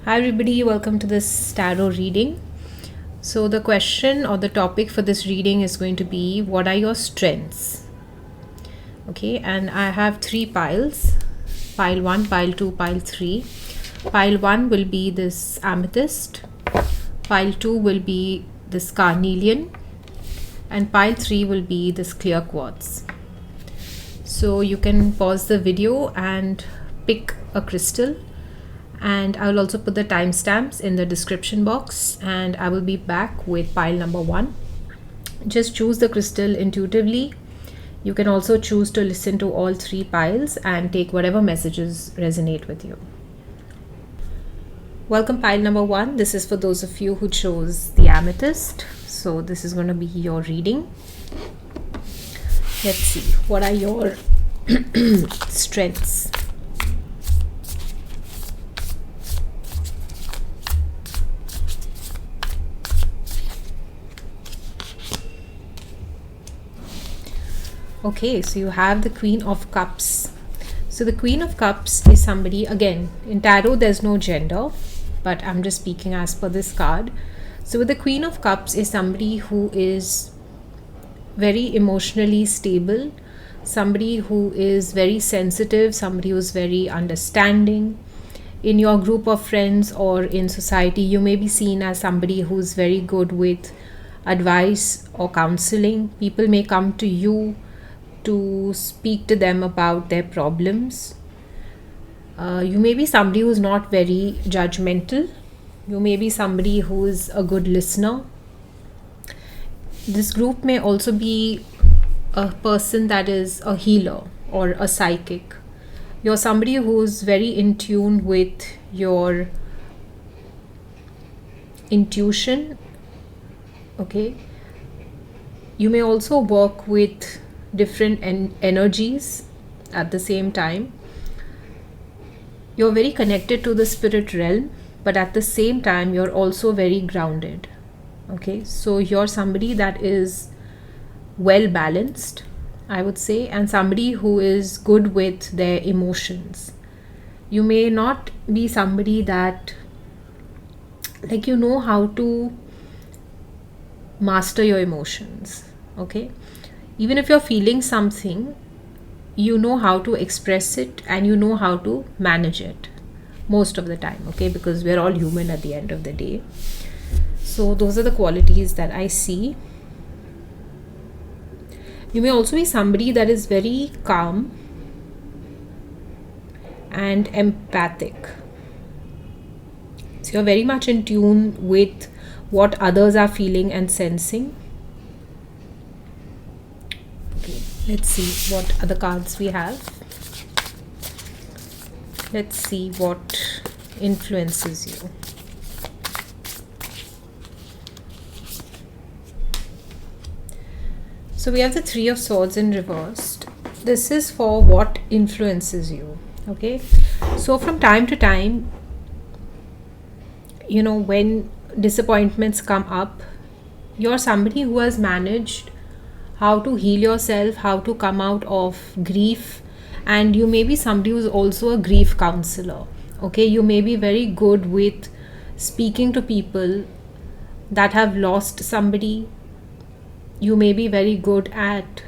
Hi everybody, welcome to this tarot reading. So the question or the topic for this reading is going to be, what are your strengths? Okay, and I have three piles. Pile 1, pile 2, pile 3. Pile 1 will be this amethyst. Pile 2 will be this carnelian. And pile 3 will be this clear quartz. So you can pause the video and pick a crystal. And I will also put the timestamps in the description box, and I will be back with pile number 1. Just choose the crystal intuitively. You can also choose to listen to all three piles and take whatever messages resonate with you. Welcome pile number 1. This is for those of you who chose the amethyst. So this is going to be your reading. Let's see, what are your strengths? Okay, so you have the Queen of Cups. So the Queen of Cups is somebody, again, in tarot there's no gender, but I'm just speaking as per this card. So with the Queen of Cups is somebody who is very emotionally stable, somebody who is very sensitive, somebody who's very understanding. In your group of friends or in society, you may be seen as somebody who's very good with advice or counseling. People may come to you to speak to them about their problems. You may be somebody who's not very judgmental. You may be somebody who's a good listener. This group may also be a person that is a healer or a psychic. You're somebody who's very in tune with your intuition. Okay. You may also work with different energies at the same time. You're very connected to the spirit realm, but at the same time you're also very grounded. Okay, so you're somebody that is well balanced, I would say, and somebody who is good with their emotions. You may not be somebody that, like, you know how to master your emotions. Okay, even if you're feeling something, you know how to express it and you know how to manage it most of the time. Okay, because we're all human at the end of the day. So those are the qualities that I see. You may also be somebody that is very calm and empathic. So you're very much in tune with what others are feeling and sensing. Okay, let's see what other cards we have. Let's see what influences you. So we have the Three of Swords in reversed. This is for what influences you. Okay, so from time to time, you know, when disappointments come up, you're somebody who has managed how to heal yourself, how to come out of grief, and you may be somebody who's also a grief counselor. Okay, you may be very good with speaking to people that have lost somebody. You may be very good at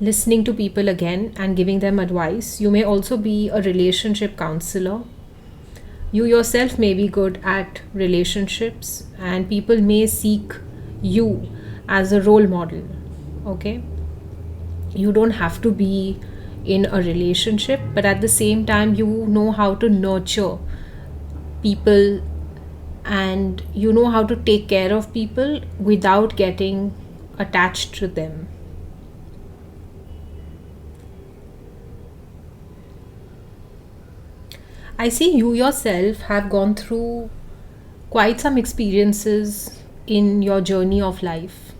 listening to people again and giving them advice. You may also be a relationship counselor. You yourself may be good at relationships, and people may seek you as a role model. Okay, you don't have to be in a relationship, but at the same time you know how to nurture people and you know how to take care of people without getting attached to them. I see you yourself have gone through quite some experiences in your journey of life,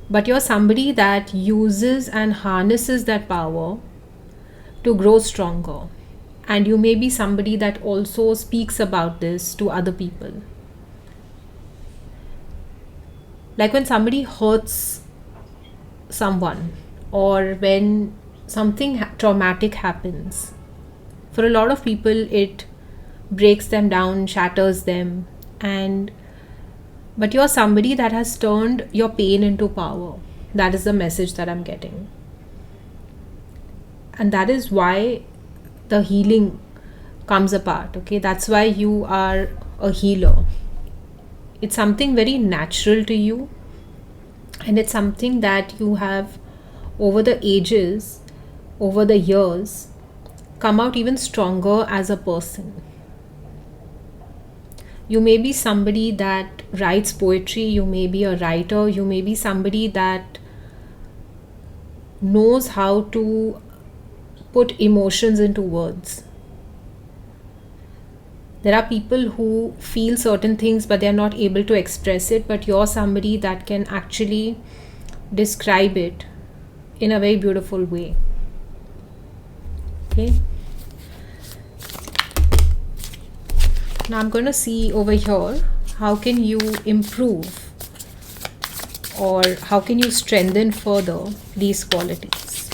but you're somebody that uses and harnesses that power to grow stronger, and you may be somebody that also speaks about this to other people. Like when somebody hurts someone or when something traumatic happens, for a lot of people it breaks them down, shatters them, and but you're somebody that has turned your pain into power. That is the message that I'm getting. And that is why the healing comes apart. Okay, that's why you are a healer. It's something very natural to you, and it's something that you have over the ages, over the years, come out even stronger as a person. You may be somebody that writes poetry, you may be a writer, you may be somebody that knows how to put emotions into words. There are people who feel certain things but they are not able to express it, but you're somebody that can actually describe it in a very beautiful way. Okay. Now I'm going to see over here, how can you improve or how can you strengthen further these qualities.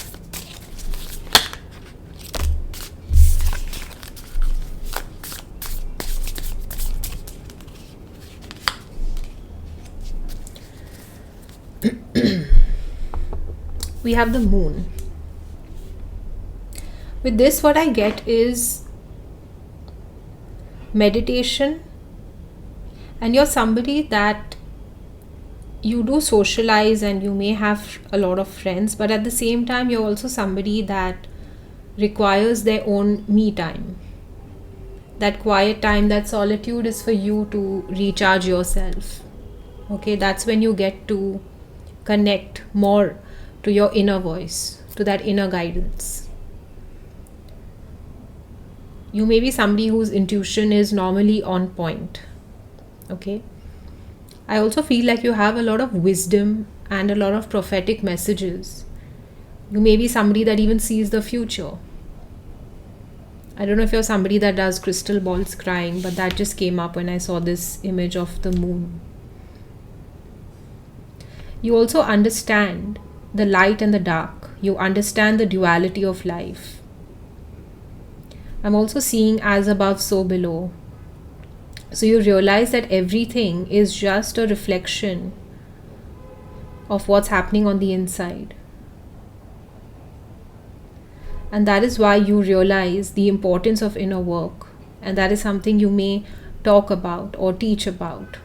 We have the moon. With this, what I get is meditation, and you're somebody that you do socialize and you may have a lot of friends, but at the same time you're also somebody that requires their own me time. That quiet time, that solitude is for you to recharge yourself. Okay, that's when you get to connect more to your inner voice, to that inner guidance. You may be somebody whose intuition is normally on point. Okay. I also feel like you have a lot of wisdom and a lot of prophetic messages. You may be somebody that even sees the future. I don't know if you're somebody that does crystal ball scrying, but that just came up when I saw this image of the moon. You also understand the light and the dark. You understand the duality of life. I'm also seeing as above, so below. So you realize that everything is just a reflection of what's happening on the inside. And that is why you realize the importance of inner work. And that is something you may talk about or teach about.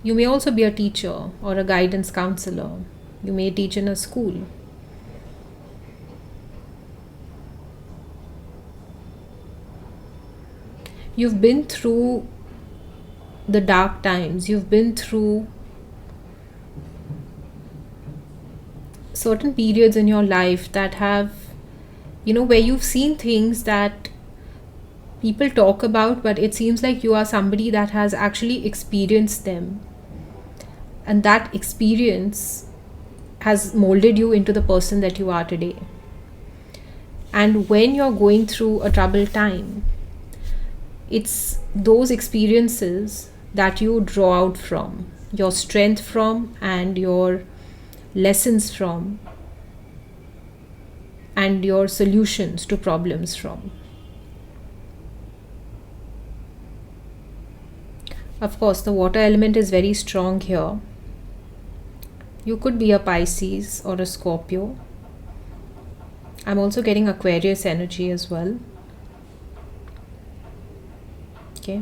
You may also be a teacher or a guidance counselor. You may teach in a school. You've been through the dark times. You've been through certain periods in your life that have, where you've seen things that people talk about, but it seems like you are somebody that has actually experienced them. And that experience has molded you into the person that you are today. And when you're going through a troubled time, it's those experiences that you draw out from, your strength from, and your lessons from, and your solutions to problems from. Of course, the water element is very strong here. You could be a Pisces or a Scorpio. I'm also getting Aquarius energy as well. Okay,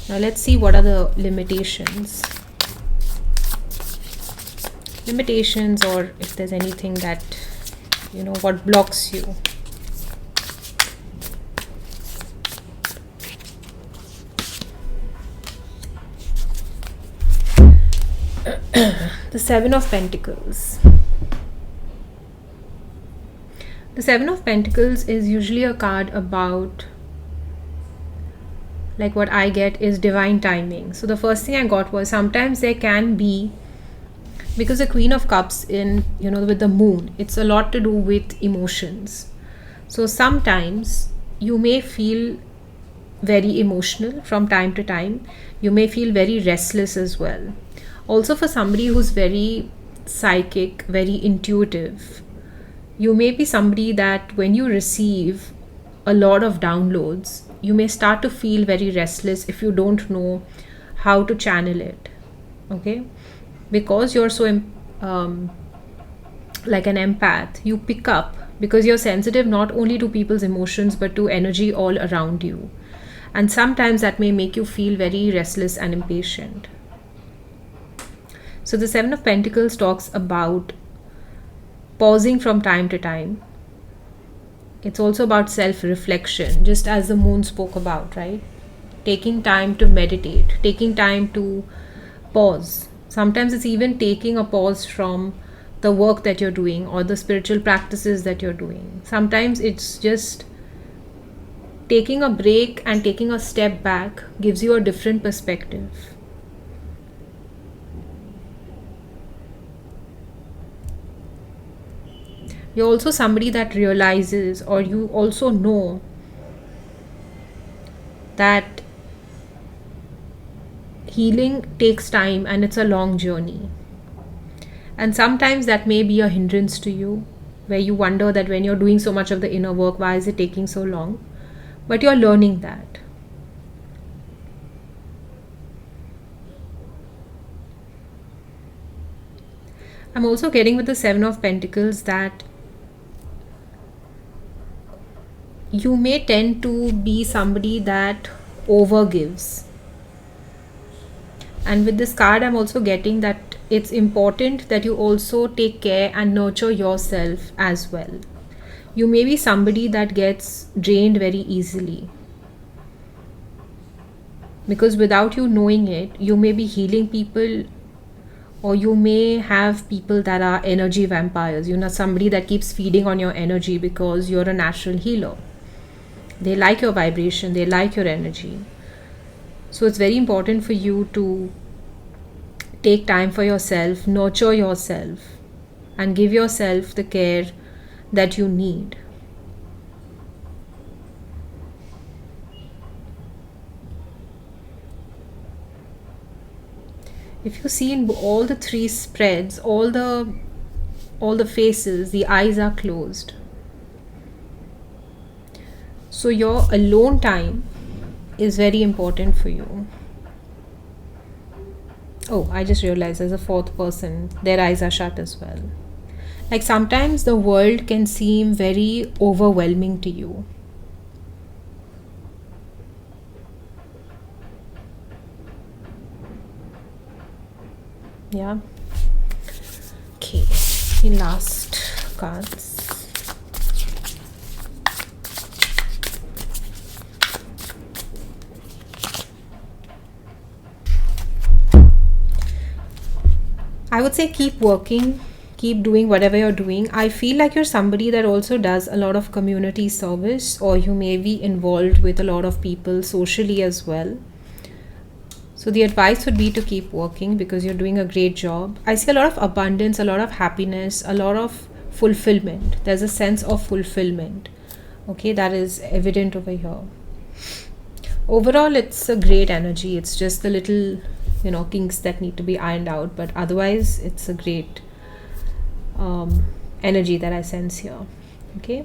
now let's see what are the limitations. Limitations, or if there's anything that, what blocks you. The Seven of Pentacles. The Seven of Pentacles is usually a card about, like what I get is divine timing. So the first thing I got was sometimes there can be, because the Queen of Cups in, with the moon, it's a lot to do with emotions. So sometimes you may feel very emotional from time to time. You may feel very restless as well. Also for somebody who's very psychic, very intuitive, you may be somebody that when you receive a lot of downloads, you may start to feel very restless if you don't know how to channel it. Okay, because you're so like an empath, you pick up, because you're sensitive not only to people's emotions but to energy all around you, and sometimes that may make you feel very restless and impatient. So the Seven of Pentacles talks about pausing from time to time. It's also about self-reflection, just as the moon spoke about, right? Taking time to meditate, taking time to pause. Sometimes it's even taking a pause from the work that you're doing or the spiritual practices that you're doing. Sometimes it's just taking a break and taking a step back gives you a different perspective. You're also somebody that realizes, or you also know that healing takes time and it's a long journey. And sometimes that may be a hindrance to you, where you wonder that when you're doing so much of the inner work, why is it taking so long? But you're learning that. I'm also getting with the Seven of Pentacles that you may tend to be somebody that overgives. And with this card, I'm also getting that it's important that you also take care and nurture yourself as well. You may be somebody that gets drained very easily, because without you knowing it, you may be healing people, or you may have people that are energy vampires. You're not somebody that keeps feeding on your energy because you're a natural healer. They like your vibration, they like your energy. So it's very important for you to take time for yourself, nurture yourself, and give yourself the care that you need. If you see in all the three spreads, all the faces, the eyes are closed. So your alone time is very important for you. Oh, I just realized there's a fourth person. Their eyes are shut as well. Like sometimes the world can seem very overwhelming to you. Yeah. Okay. The last cards. I would say keep working, keep doing whatever you're doing. I feel like you're somebody that also does a lot of community service, or you may be involved with a lot of people socially as well. So the advice would be to keep working because you're doing a great job. I see a lot of abundance, a lot of happiness, a lot of fulfillment. There's a sense of fulfillment. Okay, that is evident over here. Overall, it's a great energy. It's just the little kinks that need to be ironed out, but otherwise it's a great energy that I sense here. Okay,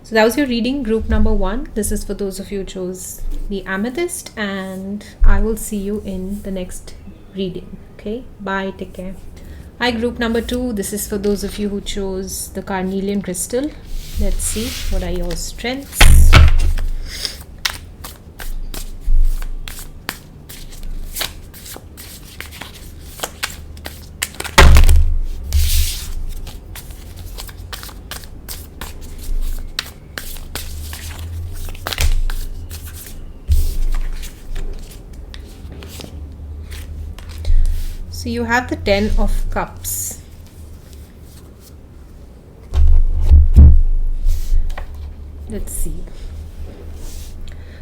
so that was your reading, group number 1. This is for those of you who chose the amethyst, and I will see you in the next reading. Okay, bye, take care. Hi, group number 2. This is for those of you who chose the carnelian crystal. Let's see, what are your strengths? So you have the 10 of Cups. Let's see.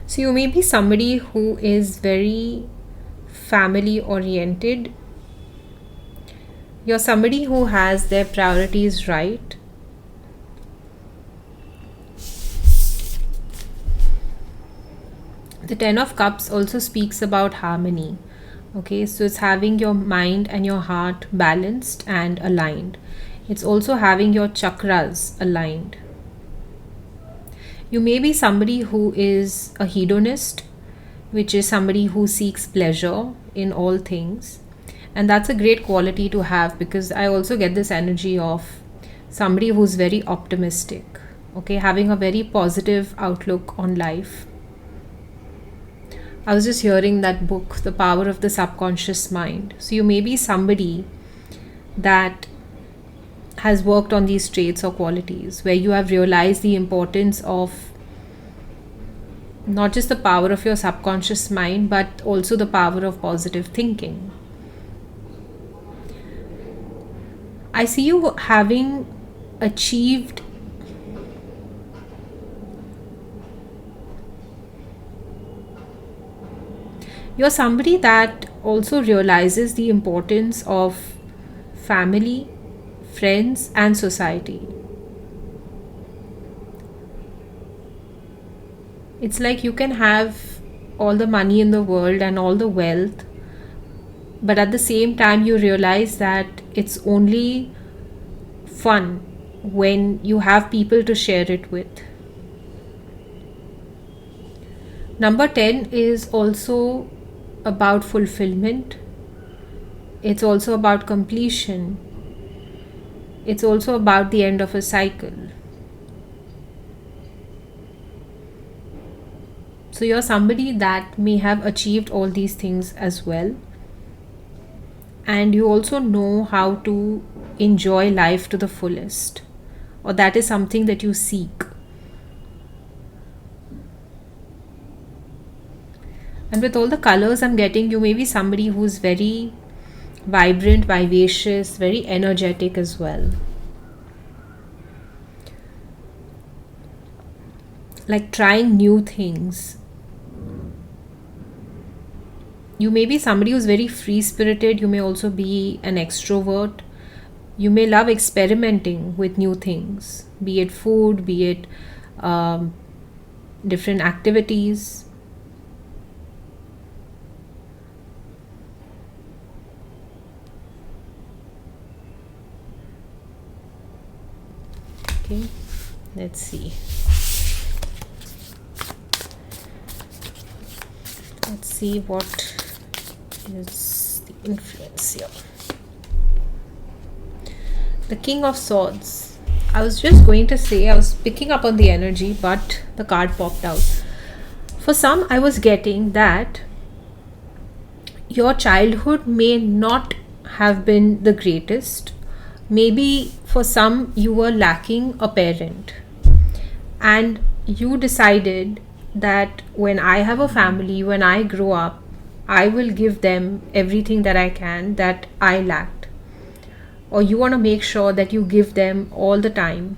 So you may be somebody who is very family oriented. You're somebody who has their priorities right. The 10 of Cups also speaks about harmony. Okay, so it's having your mind and your heart balanced and aligned. It's also having your chakras aligned. You may be somebody who is a hedonist, which is somebody who seeks pleasure in all things. And that's a great quality to have, because I also get this energy of somebody who's very optimistic, okay, having a very positive outlook on life. I was just hearing that book, The Power of the Subconscious Mind. So you may be somebody that has worked on these traits or qualities, where you have realized the importance of not just the power of your subconscious mind, but also the power of positive thinking. I see you having achieved you're somebody that also realizes the importance of family, friends, and society. It's like you can have all the money in the world and all the wealth, but at the same time, you realize that it's only fun when you have people to share it with. Number 10 is also about fulfillment. It's also about completion. It's also about the end of a cycle. So you're somebody that may have achieved all these things as well. And you also know how to enjoy life to the fullest, or that is something that you seek. And with all the colors I'm getting, you may be somebody who's very vibrant, vivacious, very energetic as well. Like trying new things. You may be somebody who's very free-spirited. You may also be an extrovert. You may love experimenting with new things, be it food, be it different activities. Okay, let's see. Let's see what is the influence here. The King of Swords. I was just going to say, I was picking up on the energy, but the card popped out. For some, I was getting that your childhood may not have been the greatest. Maybe for some, you were lacking a parent, and you decided that when I have a family, when I grow up, I will give them everything that I can that I lacked. Or you want to make sure that you give them all the time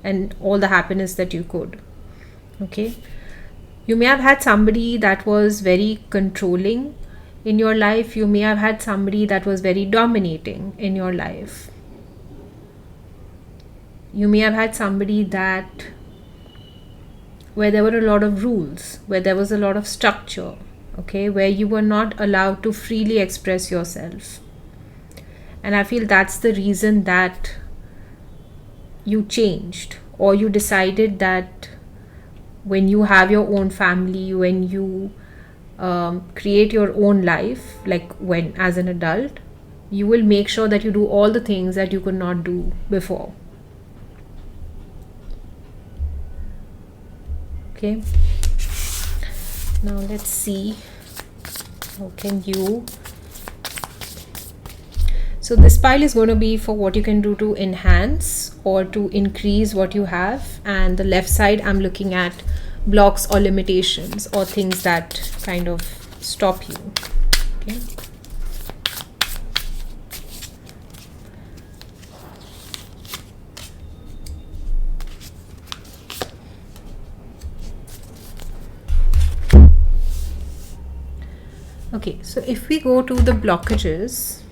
and all the happiness that you could. Okay. You may have had somebody that was very controlling in your life. You may have had somebody that was very dominating in your life. You may have had somebody that where there were a lot of rules, where there was a lot of structure, okay, where you were not allowed to freely express yourself. And I feel that's the reason that you changed, or you decided that when you have your own family, when you create your own life, like when as an adult, you will make sure that you do all the things that you could not do before. Okay, now let's see how can you. So this pile is going to be for what you can do to enhance or to increase what you have, and the left side I'm looking at blocks or limitations or things that kind of stop you. Okay. Okay, so if we go to the blockages,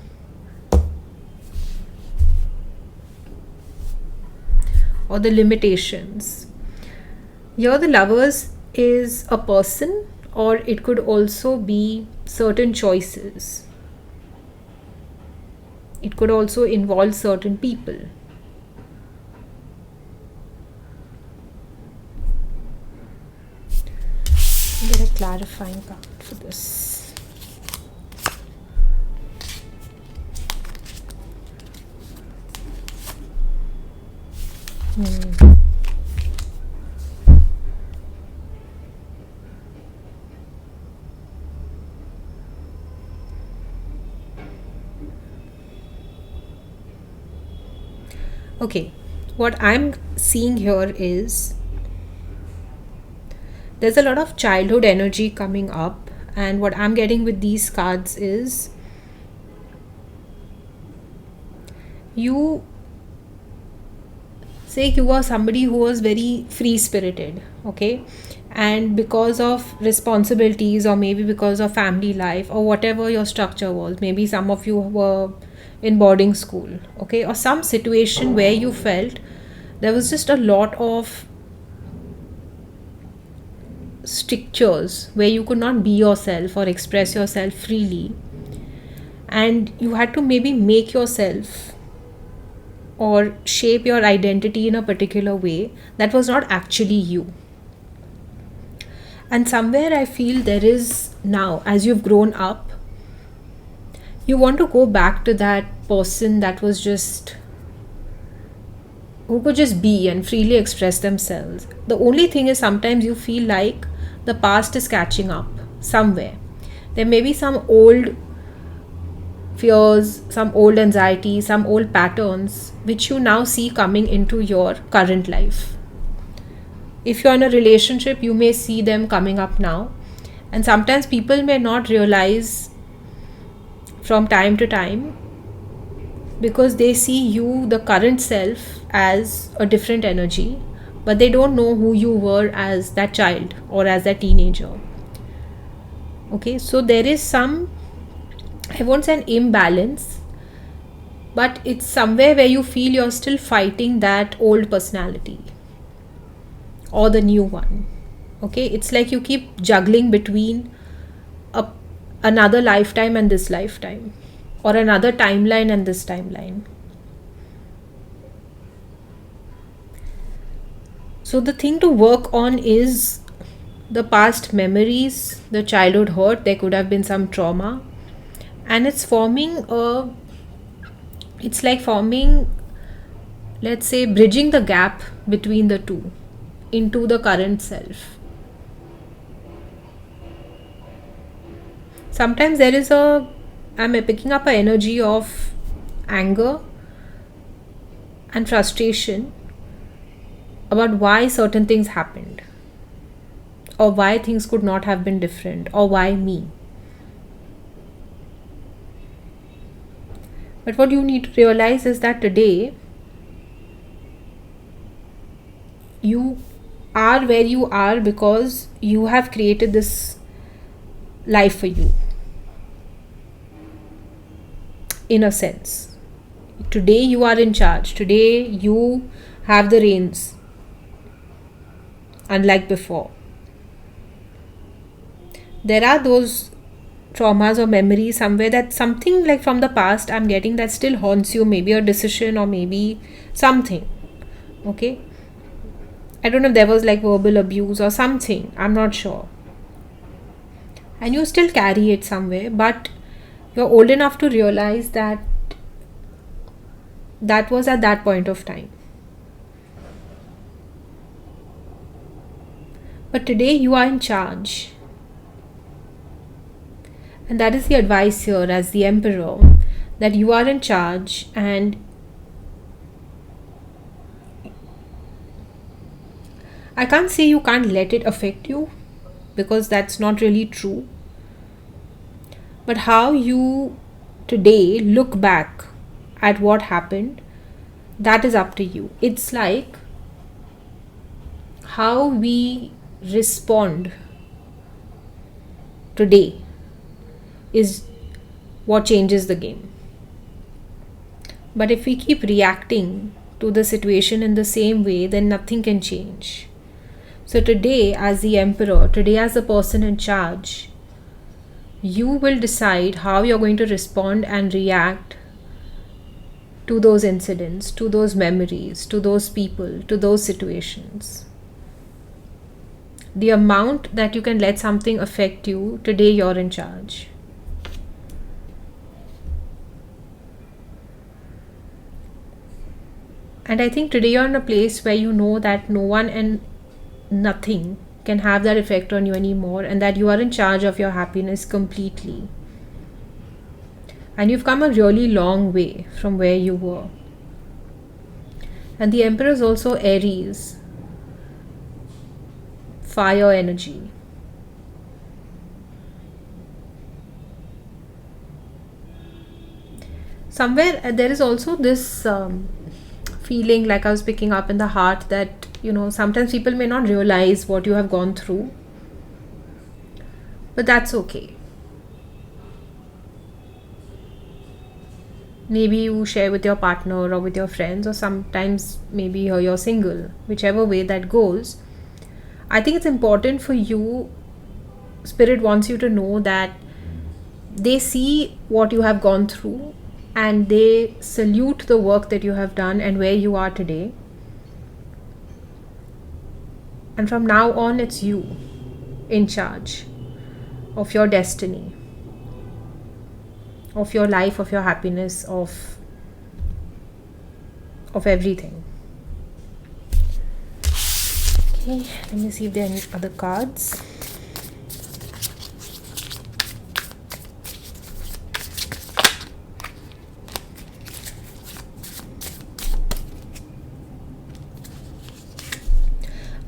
or the limitations, here the Lovers is a person, or it could also be certain choices. It could also involve certain people. clarifying card for this. Okay, what I'm seeing here is there's a lot of childhood energy coming up, and what I'm getting with these cards is you say you are somebody who was very free spirited, okay, and because of responsibilities or maybe because of family life or whatever your structure was, maybe some of you were in boarding school, okay, or some situation where you felt there was just a lot of strictures where you could not be yourself or express yourself freely, and you had to maybe make yourself or shape your identity in a particular way that was not actually you. And somewhere I feel there is now, as you've grown up, you want to go back to that person that was just, who could just be and freely express themselves. The only thing is sometimes you feel like the past is catching up somewhere. There may be some old fears, some old anxiety, some old patterns which you now see coming into your current life. If you're in a relationship, you may see them coming up now. And sometimes people may not realize from time to time because they see you, the current self, as a different energy, but they don't know who you were as that child or as that teenager. Okay, so there is some, I won't say an imbalance, but it's somewhere where you feel you're still fighting that old personality or the new one. Okay, it's like you keep juggling between another lifetime and this lifetime, or another timeline and this timeline. So the thing to work on is the past memories, the childhood hurt. There could have been some trauma, and it's like forming, let's say, bridging the gap between the two into the current self. Sometimes I'm picking up an energy of anger and frustration about why certain things happened, or why things could not have been different, or why me. But what you need to realize is that today you are where you are because you have created this life for you. In a sense, today you are in charge. Today you have the reins, unlike before. There are those traumas or memories somewhere, that something like from the past I'm getting that still haunts you, maybe a decision or maybe something. Okay, I don't know if there was like verbal abuse or something, I'm not sure, and you still carry it somewhere, but you're old enough to realize that that was at that point of time. But today you are in charge. And that is the advice here as the Emperor, that you are in charge, and I can't say you can't let it affect you, because that's not really true. But how you today look back at what happened, that is up to you. It's like how we respond today is what changes the game. But if we keep reacting to the situation in the same way, then nothing can change. So today, as the Emperor, today as the person in charge, you will decide how you're going to respond and react to those incidents, to those memories, to those people, to those situations. the amount that you can let something affect you, today you're in charge. And I think today you're in a place where you know that no one and nothing can have that effect on you anymore, and that you are in charge of your happiness completely. And you've come a really long way from where you were. And the Emperor is also Aries, fire energy. Somewhere there is also this feeling, like I was picking up in the heart, that sometimes people may not realize what you have gone through, but that's okay. Maybe you share with your partner or with your friends, or sometimes maybe you're single, whichever way that goes. I think it's important for you, Spirit wants you to know that they see what you have gone through, and they salute the work that you have done and where you are today. And from now on, it's you in charge of your destiny, of your life, of your happiness, of everything. Okay, let me see if there are any other cards.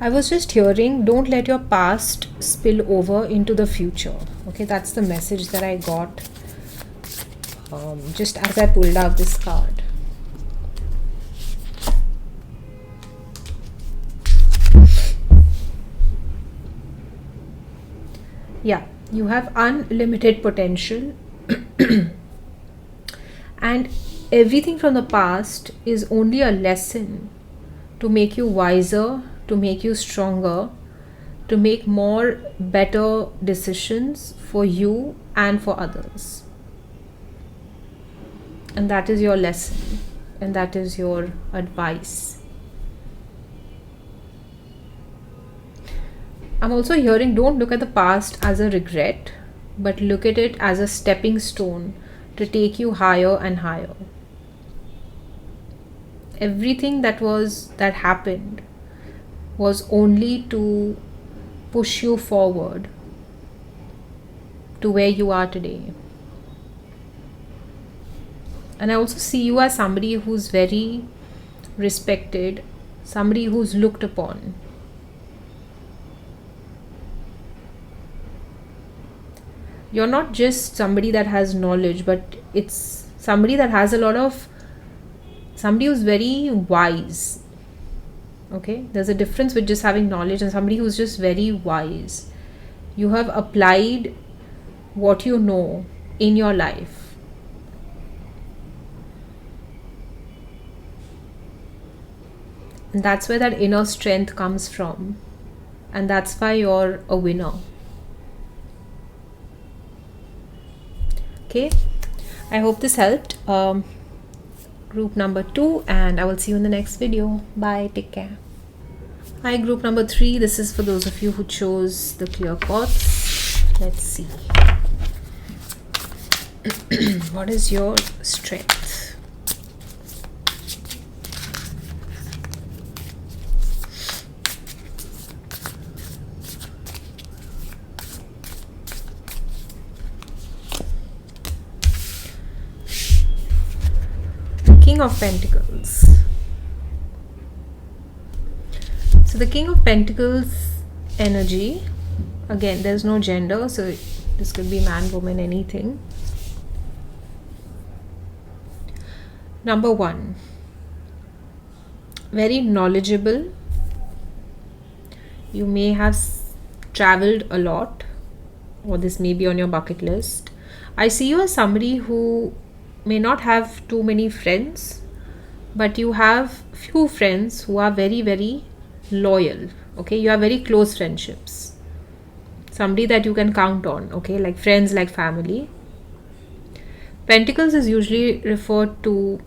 I was just hearing, don't let your past spill over into the future. Okay, that's the message that I got just as I pulled out this card. Yeah, you have unlimited potential and everything from the past is only a lesson to make you wiser, to make you stronger, to make more better decisions for you and for others. And that is your lesson, and that is your advice. I'm also hearing, don't look at the past as a regret, but look at it as a stepping stone to take you higher and higher. Everything that happened was only to push you forward to where you are today. And I also see you as somebody who's very respected, somebody who's looked upon. You're not just somebody that has knowledge, but it's somebody that has somebody who's very wise. Okay, there's a difference with just having knowledge and somebody who's just very wise. You have applied what you know in your life. And that's where that inner strength comes from. And that's why you're a winner. Okay, I hope this helped. Group number 2, and I will see you in the next video. Bye, take care. Hi, group number 3. This is for those of you who chose the clear quartz. Let's see. What is your strength? King of Pentacles. So the King of Pentacles energy, again, there's no gender, so this could be man, woman, anything. Number 1, very knowledgeable. You may have traveled a lot, or this may be on your bucket list. I see you as somebody who may not have too many friends, but you have few friends who are very, very loyal. Okay, you have very close friendships, somebody that you can count on. Okay, like friends, like family. Pentacles is usually referred to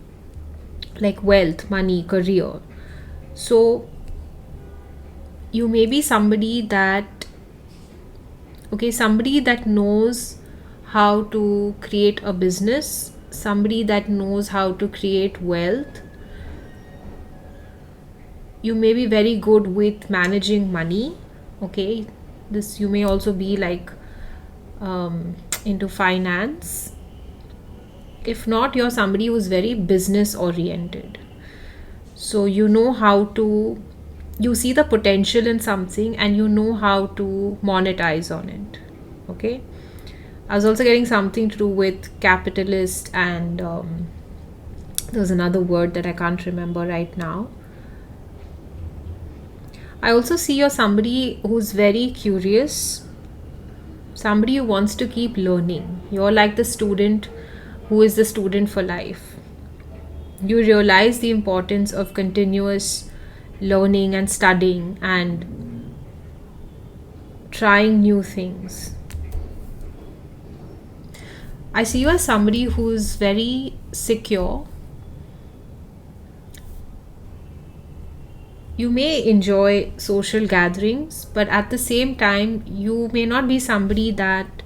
like wealth, money, career. So you may be somebody that Okay, somebody that knows how to create a business, somebody that knows how to create wealth. You may be very good with managing money. Okay, this you may also be like into finance. If not, you're somebody who's very business oriented. So you know how to, you see the potential in something and you know how to monetize on it. Okay, I was also getting something to do with capitalist, and there's another word that I can't remember right now. I also see you're somebody who's very curious, somebody who wants to keep learning. You're like the student who is the student for life. You realize the importance of continuous learning and studying and trying new things. I see you as somebody who's very secure. You may enjoy social gatherings, but at the same time, you may not be somebody that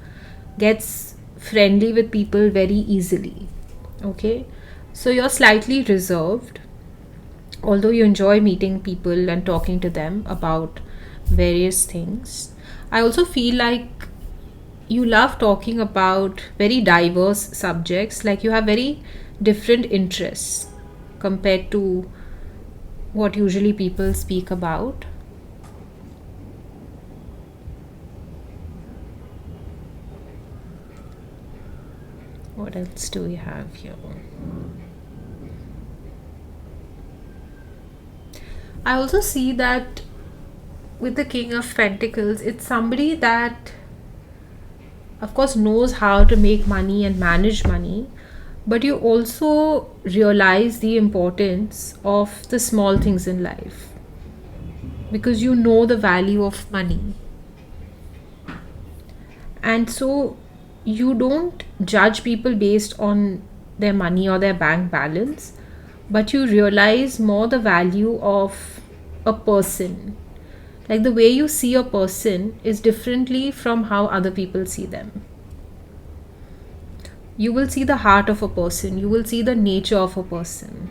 gets friendly with people very easily. Okay, so you're slightly reserved, although you enjoy meeting people and talking to them about various things. I also feel like you love talking about very diverse subjects, like you have very different interests compared to what usually people speak about. What else do we have here? I also see that with the King of Pentacles, it's somebody that, of course, knows how to make money and manage money, but you also realize the importance of the small things in life because you know the value of money. And so you don't judge people based on their money or their bank balance, but you realize more the value of a person. Like the way you see a person is differently from how other people see them. You will see the heart of a person, you will see the nature of a person.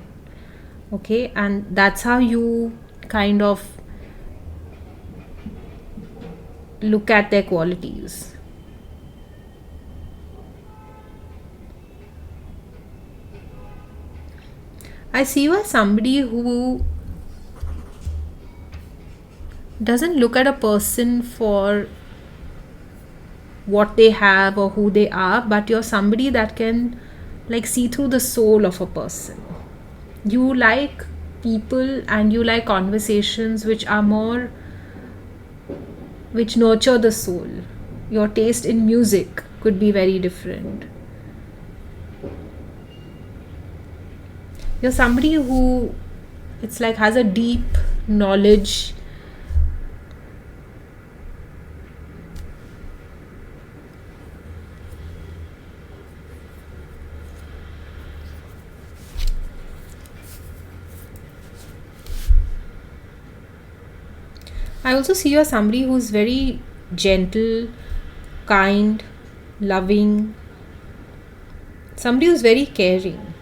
Okay, and that's how you kind of look at their qualities. I see you as somebody who doesn't look at a person for what they have or who they are, but you're somebody that can like see through the soul of a person. You like people and you like conversations which are more, which nurture the soul. Your taste in music could be very different. You're somebody who, it's like, has a deep knowledge. I also see you as somebody who's very gentle, kind, loving, somebody who's very caring,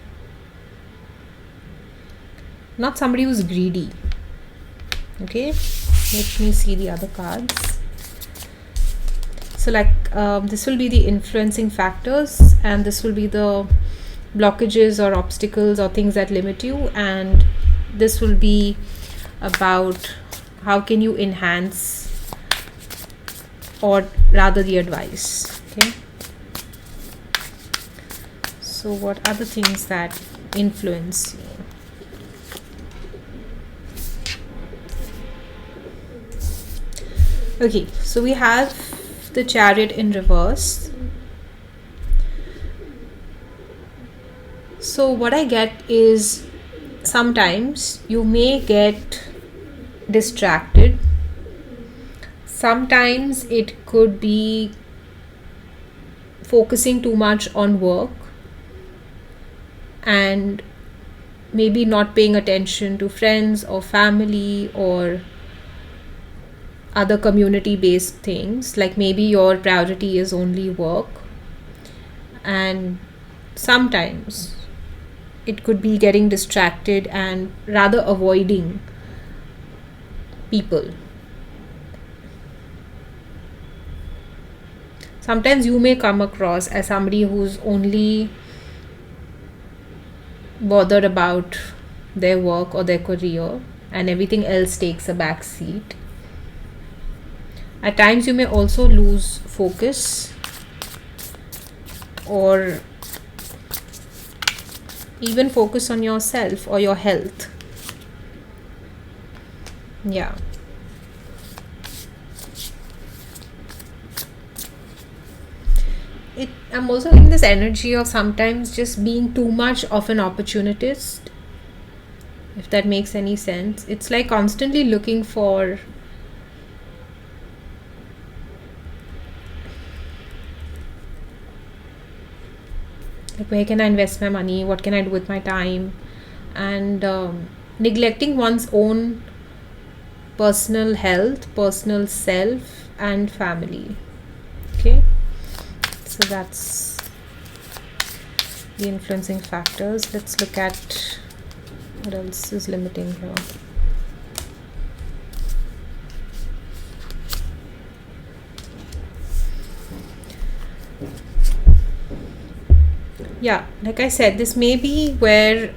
not somebody who's greedy. Okay, let me see the other cards. So like this will be the influencing factors, and this will be the blockages or obstacles or things that limit you, and this will be about how can you enhance, or rather the advice. Okay, so what are the things that influence you? Okay, so we have the Chariot in reverse. So what I get is sometimes you may get distracted. Sometimes it could be focusing too much on work and maybe not paying attention to friends or family or other community based things, like maybe your priority is only work, and sometimes it could be getting distracted and rather avoiding people. Sometimes you may come across as somebody who's only bothered about their work or their career, and everything else takes a back seat. At times you may also lose focus or even focus on yourself or your health. Yeah. I'm also in this energy of sometimes just being too much of an opportunist, if that makes any sense. It's like constantly looking for like, where can I invest my money, what can I do with my time, and neglecting one's own personal health, personal self, and family. Okay, so that's the influencing factors. Let's look at what else is limiting here. Yeah, like I said, this may be where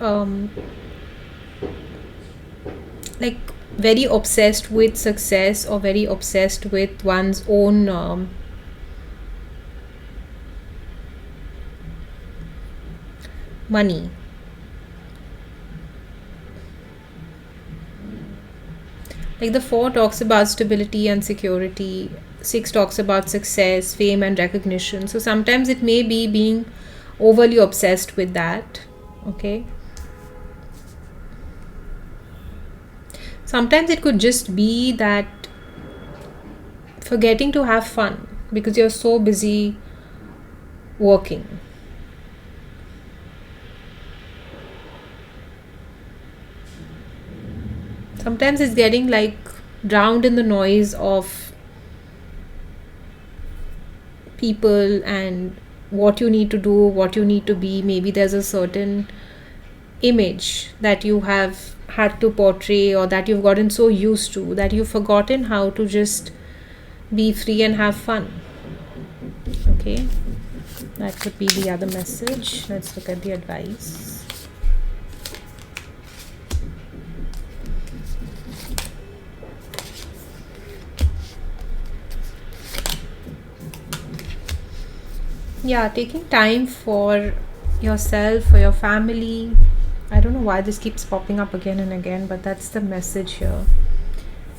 like very obsessed with success or very obsessed with one's own money. Like the 4 talks about stability and security, 6 talks about success, fame, and recognition. So sometimes it may be being overly obsessed with that. Okay. Sometimes it could just be that forgetting to have fun because you're so busy working. Sometimes it's getting like drowned in the noise of people and what you need to do, what you need to be. Maybe there's a certain image that you have had to portray or that you've gotten so used to that you've forgotten how to just be free and have fun. Okay, that could be the other message. Let's look at the advice. Yeah, taking time for yourself, for your family. I don't know why this keeps popping up again and again, but that's the message here.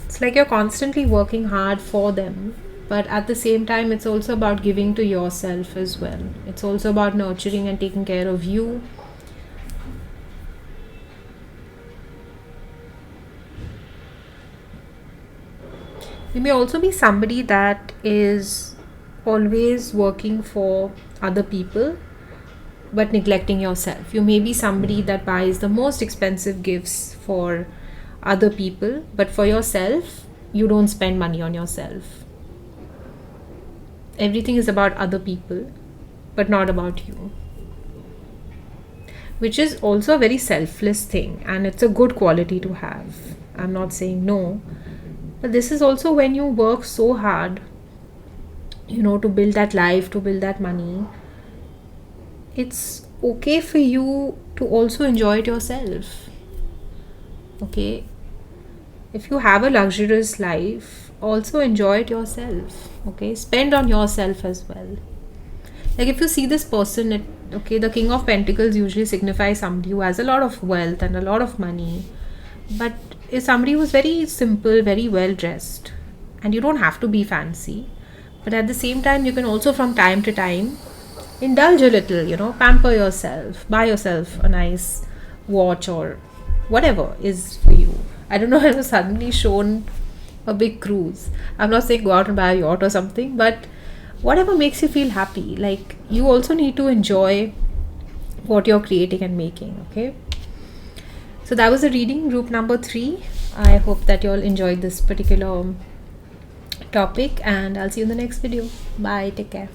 It's like you're constantly working hard for them, but at the same time, it's also about giving to yourself as well. It's also about nurturing and taking care of you. You may also be somebody that is always working for other people but neglecting yourself. You may be somebody that buys the most expensive gifts for other people, but for yourself you don't spend money on yourself. Everything is about other people but not about you, which is also a very selfless thing, and it's a good quality to have. I'm not saying no, but this is also when you work so hard, to build that life, to build that money. It's okay for you to also enjoy it yourself. Okay, if you have a luxurious life, also enjoy it yourself. Okay, spend on yourself as well. Like if you see this person, the King of Pentacles usually signifies somebody who has a lot of wealth and a lot of money, but is somebody who's very simple, very well dressed, and you don't have to be fancy. But at the same time, you can also from time to time indulge a little, pamper yourself, buy yourself a nice watch or whatever is for you. I don't know, I was suddenly shown a big cruise. I'm not saying go out and buy a yacht or something, but whatever makes you feel happy. Like you also need to enjoy what you're creating and making. Okay. So that was the reading, group number 3. I hope that you all enjoyed this particular topic, and I'll see you in the next video. Bye. Take care.